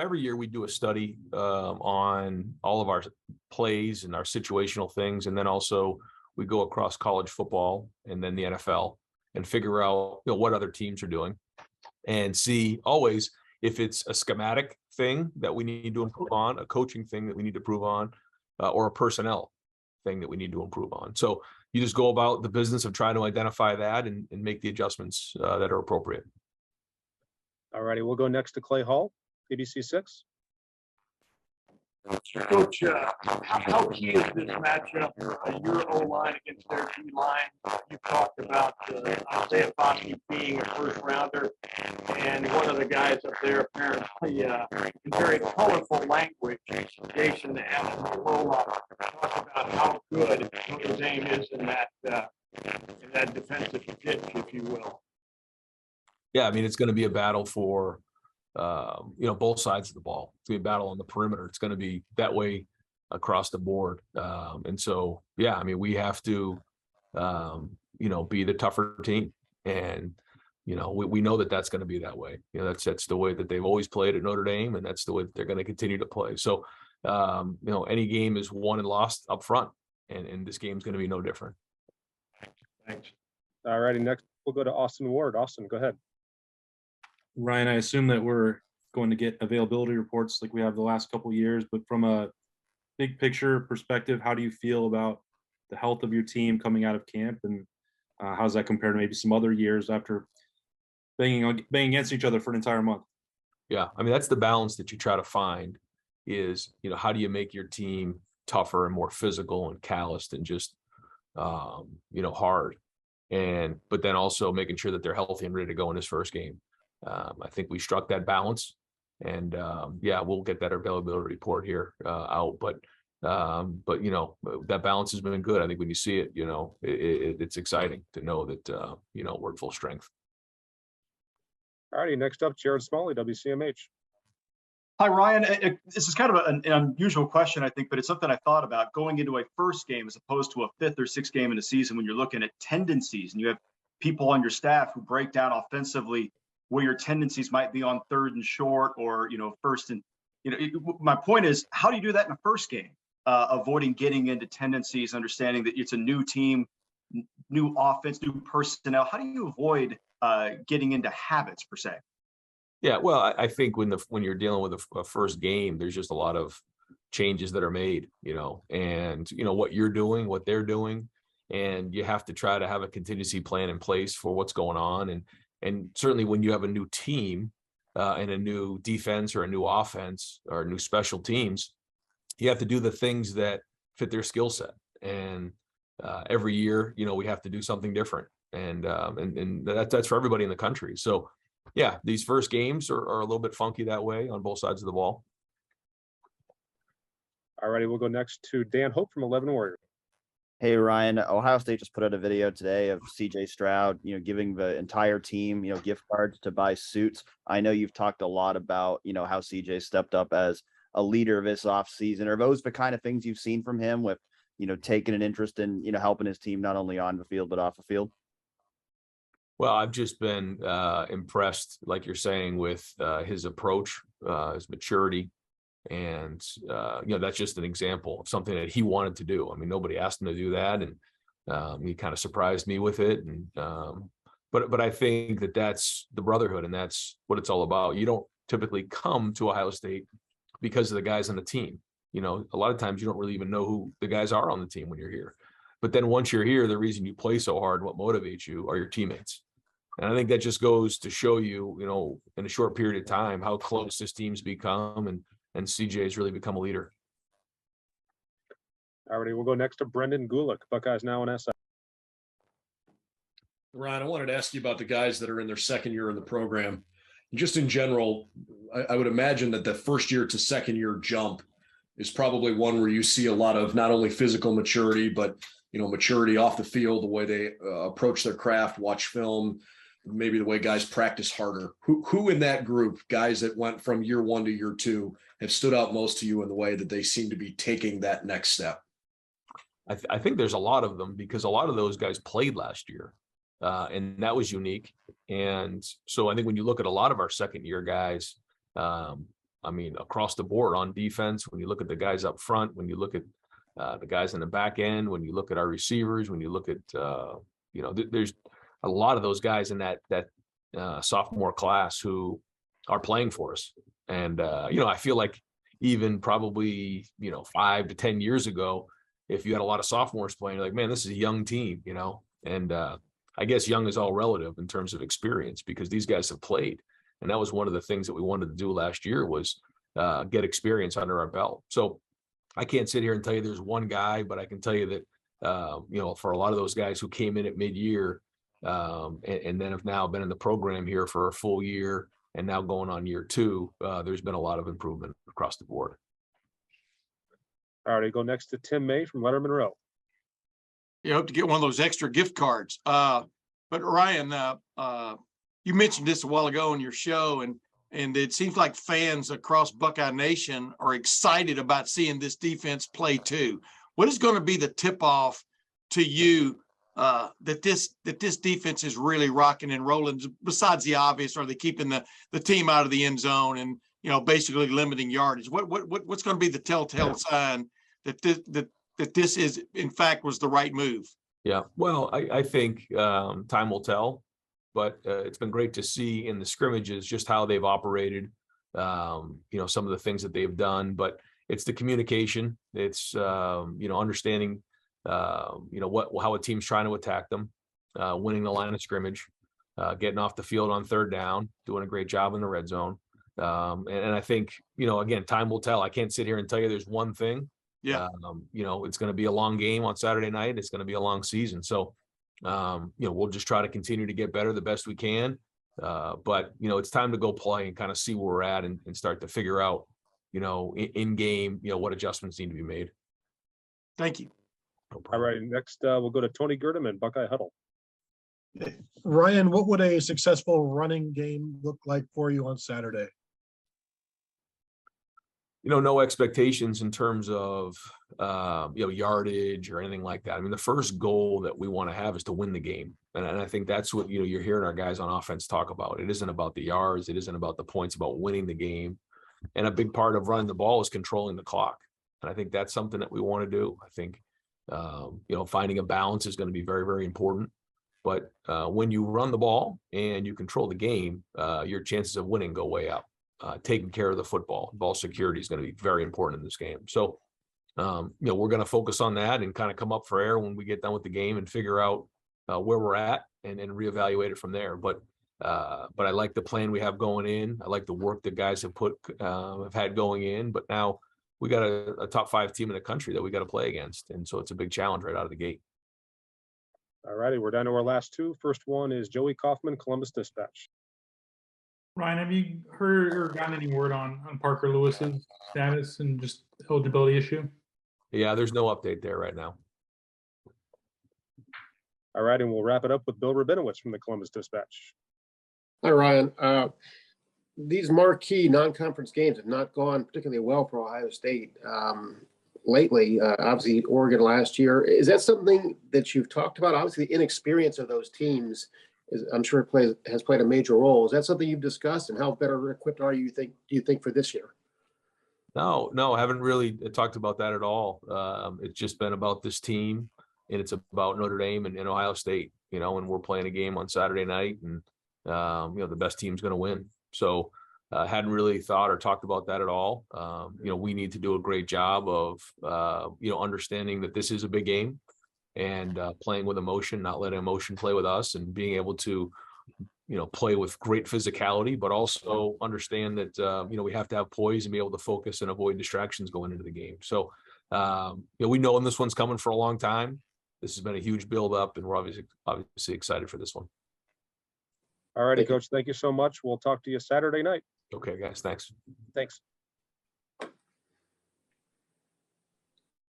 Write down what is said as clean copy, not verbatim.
every year we do a study on all of our plays and our situational things. And then also we go across college football and then the NFL and figure out, what other teams are doing and see always if it's a schematic thing that we need to improve on, a coaching thing that we need to improve on, or a personnel thing that we need to improve on. So you just go about the business of trying to identify that and make the adjustments that are appropriate. All righty, we'll go next to Clay Hall, ABC 6. Coach, how key is this matchup? Your O-line against their D-line. You talked about Isaiah Foskey being a first rounder, and one of the guys up there apparently in very colorful language, Jason Anilola, talked about how good Notre Dame is in that defensive pitch, if you will. Yeah, I mean, it's going to be a battle for both sides of the ball. It's going to be a battle on the perimeter. It's going to be that way across the board. And so, yeah, I mean, we have to, be the tougher team. And, we know that that's going to be that way. That's the way that they've always played at Notre Dame, and that's the way that they're going to continue to play. So, any game is won and lost up front, and this game's going to be no different. Thanks. All righty, next we'll go to Austin Ward. Austin, go ahead. Ryan, I assume that we're going to get availability reports like we have the last couple of years, but from a big picture perspective, how do you feel about the health of your team coming out of camp, and how does that compare to maybe some other years after banging against each other for an entire month? Yeah, I mean, that's the balance that you try to find is, how do you make your team tougher and more physical and calloused and just, hard, but then also making sure that they're healthy and ready to go in this first game. I think we struck that balance, and we'll get that availability report here out. But that balance has been good. I think when you see it, it's exciting to know that we're at full strength. All righty, next up, Jared Smalley, WCMH. Hi, Ryan. This is kind of an unusual question, I think, but it's something I thought about going into a first game as opposed to a fifth or sixth game in a season when you're looking at tendencies and you have people on your staff who break down offensively where your tendencies might be on third and short or, first and, my point is, how do you do that in a first game? Avoiding getting into tendencies, understanding that it's a new team, new offense, new personnel. How do you avoid getting into habits per se? Yeah, well, I think when you're dealing with a first game, there's just a lot of changes that are made, and what you're doing, what they're doing, and you have to try to have a contingency plan in place for what's going on. And certainly when you have a new team and a new defense or a new offense or new special teams, you have to do the things that fit their skill set. And every year, we have to do something different, and that's for everybody in the country. So. Yeah, these first games are a little bit funky that way on both sides of the ball. All righty, we'll go next to Dan Hope from 11 Warriors. Hey, Ryan, Ohio State just put out a video today of CJ Stroud, giving the entire team, gift cards to buy suits. I know you've talked a lot about, how CJ stepped up as a leader this offseason. Are those the kind of things you've seen from him with, taking an interest in, helping his team not only on the field but off the field? Well, I've just been impressed, like you're saying, with his approach, his maturity. And, that's just an example of something that he wanted to do. I mean, nobody asked him to do that. And he kind of surprised me with it. And but I think that that's the brotherhood, and that's what it's all about. You don't typically come to Ohio State because of the guys on the team. A lot of times you don't really even know who the guys are on the team when you're here. But then once you're here, the reason you play so hard, what motivates you are your teammates. And I think that just goes to show you, in a short period of time, how close this team's become, and CJ's really become a leader. All righty, we'll go next to Brendan Gulick, Buckeyes Now on SI. Ryan, I wanted to ask you about the guys that are in their second year in the program. Just in general, I would imagine that the first year to second year jump is probably one where you see a lot of not only physical maturity, but maturity off the field, the way they approach their craft, watch film, maybe the way guys practice harder. Who in that group, guys that went from year one to year two, have stood out most to you in the way that they seem to be taking that next step? I think there's a lot of them, because a lot of those guys played last year, and that was unique. And so I think when you look at a lot of our second year guys, I mean, across the board on defense, when you look at the guys up front, when you look at the guys in the back end, when you look at our receivers, when you look at, there's a lot of those guys in that sophomore class who are playing for us. And, I feel like even probably, 5 to 10 years ago, if you had a lot of sophomores playing, you're like, man, this is a young team, and I guess young is all relative in terms of experience because these guys have played. And that was one of the things that we wanted to do last year was get experience under our belt. So I can't sit here and tell you there's one guy, but I can tell you that, for a lot of those guys who came in at mid-year and then have now been in the program here for a full year and now going on year 2, there's been a lot of improvement across the board. All right, go next to Tim May from Leonard Monroe. You hope to get one of those extra gift cards. But Ryan, you mentioned this a while ago in your show, and it seems like fans across Buckeye Nation are excited about seeing this defense play too. What is going to be the tip-off to you that this defense is really rocking and rolling? Besides the obvious, are they keeping the team out of the end zone and basically limiting yardage? What's going to be the telltale sign that this is in fact was the right move? Yeah, well, I think time will tell, but it's been great to see in the scrimmages just how they've operated, some of the things that they've done, but it's the communication. It's, understanding, how a team's trying to attack them, winning the line of scrimmage, getting off the field on 3rd down, doing a great job in the red zone. And I think, again, time will tell. I can't sit here and tell you there's one thing. Yeah. It's going to be a long game on Saturday night. It's going to be a long season. So, we'll just try to continue to get better the best we can. But, it's time to go play and kind of see where we're at and start to figure out, in game, what adjustments need to be made. Thank you. No All problem. right, next we'll go to Tony Girdham, Buckeye Huddle. Ryan, what would a successful running game look like for you on Saturday? No expectations in terms of, yardage or anything like that. I mean, the first goal that we want to have is to win the game. And I think that's what, you're hearing our guys on offense talk about. It isn't about the yards. It isn't about the points, about winning the game. And a big part of running the ball is controlling the clock. And I think that's something that we want to do. I think, finding a balance is going to be very, very important. But when you run the ball and you control the game, your chances of winning go way up. Taking care of the ball security is going to be very important in this game. So, we're going to focus on that and kind of come up for air when we get done with the game and figure out where we're at and reevaluate it from there. But I like the plan we have going in. I like the work that guys have had going in. But now we got a top 5 team in the country that we got to play against, and so it's a big challenge right out of the gate. All righty, we're down to our last 2. First one is Joey Kaufman, Columbus Dispatch. Ryan, have you heard or gotten any word on Parker Lewis's status and just eligibility issue? Yeah, there's no update there right now. All right, and we'll wrap it up with Bill Rabinowitz from the Columbus Dispatch. Hi, Ryan. These marquee non-conference games have not gone particularly well for Ohio State lately. Obviously, Oregon last year. Is that something that you've talked about? Obviously, the inexperience of those teams I'm sure has played a major role. Is that something you've discussed, and how better equipped do you think for this year? No, I haven't really talked about that at all. It's just been about this team, and it's about Notre Dame and Ohio State, and we're playing a game on Saturday night, and the best team's going to win. So hadn't really thought or talked about that at all. We need to do a great job of understanding that this is a big game and playing with emotion, not letting emotion play with us, and being able to play with great physicality, but also understand that we have to have poise and be able to focus and avoid distractions going into the game. So we know when this one's coming for a long time. This has been a huge build-up, and we're obviously excited for this one. All righty, Coach. Thank you so much. We'll talk to you Saturday night. Okay, guys. Thanks. Thanks.